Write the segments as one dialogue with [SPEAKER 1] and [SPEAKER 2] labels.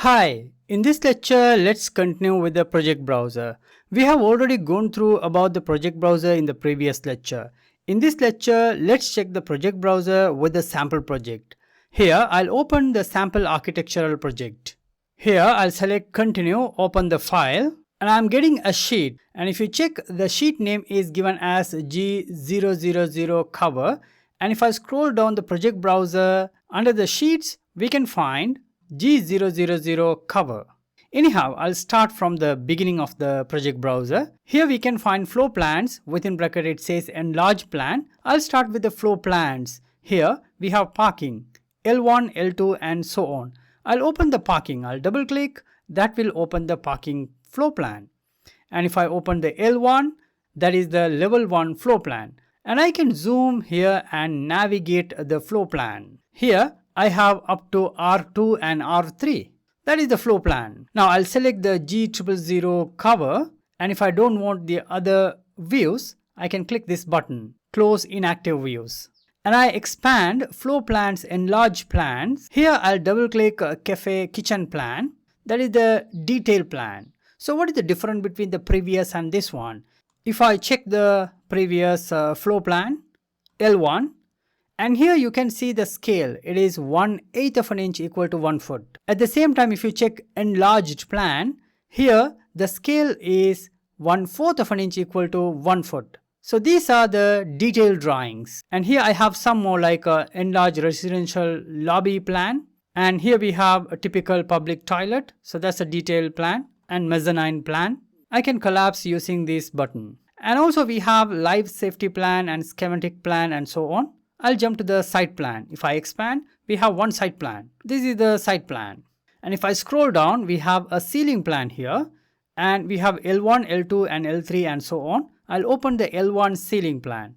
[SPEAKER 1] Hi, in this lecture, let's continue with the project browser. We have already gone through about the project browser in the previous lecture. In this lecture, let's check the project browser with the sample project. Here, I'll open the sample architectural project. Here, I'll select continue, open the file, and I'm getting a sheet. And if you check, the sheet name is given as G000 cover. And if I scroll down the project browser, under the sheets, we can find G000 cover. Anyhow, I'll start from the beginning of the project browser. Here we can find floor plans. Within bracket it says enlarge plan. I'll start with the floor plans. Here we have parking, L1, L2 and so on. I'll open the parking. I'll double click. That will open the parking floor plan. And if I open the L1, that is the level 1 floor plan. And I can zoom here and navigate the floor plan. Here I have up to R2 and R3. That is the floor plan. Now I'll select the G000 cover, and if I don't want the other views, I can click this button, close inactive views. And I expand floor plans, enlarge plans. Here I'll double click cafe kitchen plan. That is the detail plan. So what is the difference between the previous and this one? If I check the previous floor plan, L1, and here you can see the scale. It is 1/8 of an inch equal to 1 foot. At the same time, if you check enlarged plan, here the scale is 1/4 of an inch equal to 1 foot. So these are the detailed drawings. And here I have some more like a enlarged residential lobby plan. And here we have a typical public toilet. So that's a detailed plan and mezzanine plan. I can collapse using this button. And also we have life safety plan and schematic plan and so on. I'll jump to the site plan. If I expand, we have one site plan. This is the site plan. And if I scroll down, we have a ceiling plan here. And we have L1, L2 and L3 and so on. I'll open the L1 ceiling plan.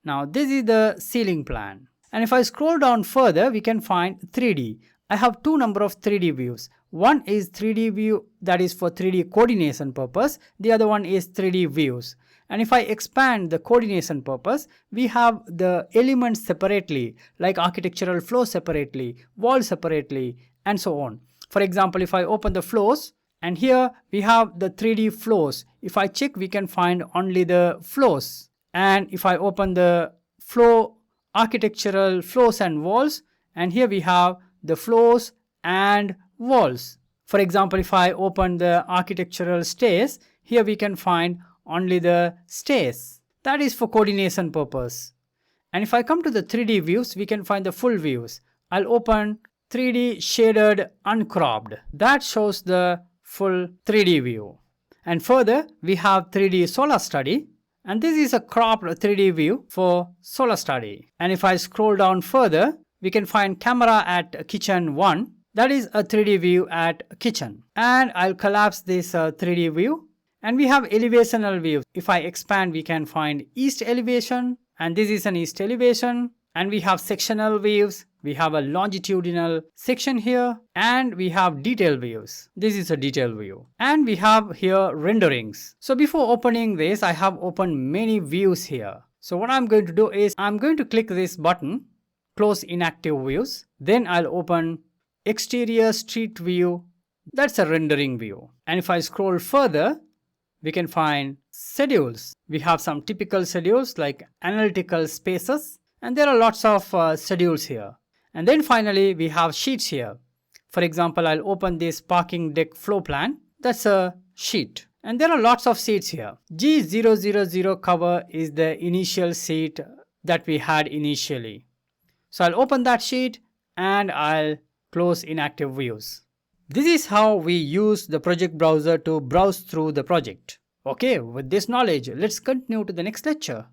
[SPEAKER 1] Now this is the ceiling plan. And if I scroll down further, we can find 3D. I have two number of 3D views. One is 3D view, that is for 3D coordination purpose. The other one is 3D views. And if I expand the coordination purpose, we have the elements separately, like architectural flow separately, wall separately, and so on. For example, if I open the flows, and here we have the 3D flows. If I check, we can find only the flows. And if I open the flow, architectural flows and walls, and here we have the flows and walls. For example, if I open the architectural stairs, here we can find only the stairs. That is for coordination purpose. And if I come to the 3D views, we can find the full views. I'll open 3D shaded uncropped. That shows the full 3D view. And further, we have 3D solar study. And this is a cropped 3D view for solar study. And if I scroll down further, we can find camera at kitchen 1. That is a 3D view at kitchen. And I'll collapse this 3D view. And we have elevational views. If I expand, we can find east elevation. And this is an east elevation. And we have sectional views. We have a longitudinal section here. And we have detail views. This is a detail view. And we have here renderings. So before opening this, I have opened many views here. So what I'm going to do is I'm going to click this button, close inactive views. Then I'll open exterior street view. That's a rendering view. And if I scroll further, we can find schedules. We have some typical schedules like analytical spaces. And there are lots of schedules here. And then finally, we have sheets here. For example, I'll open this parking deck floor plan. That's a sheet. And there are lots of sheets here. G000 cover is the initial sheet that we had initially. So I'll open that sheet and I'll close inactive views. This is how we use the project browser to browse through the project. Okay, with this knowledge, let's continue to the next lecture.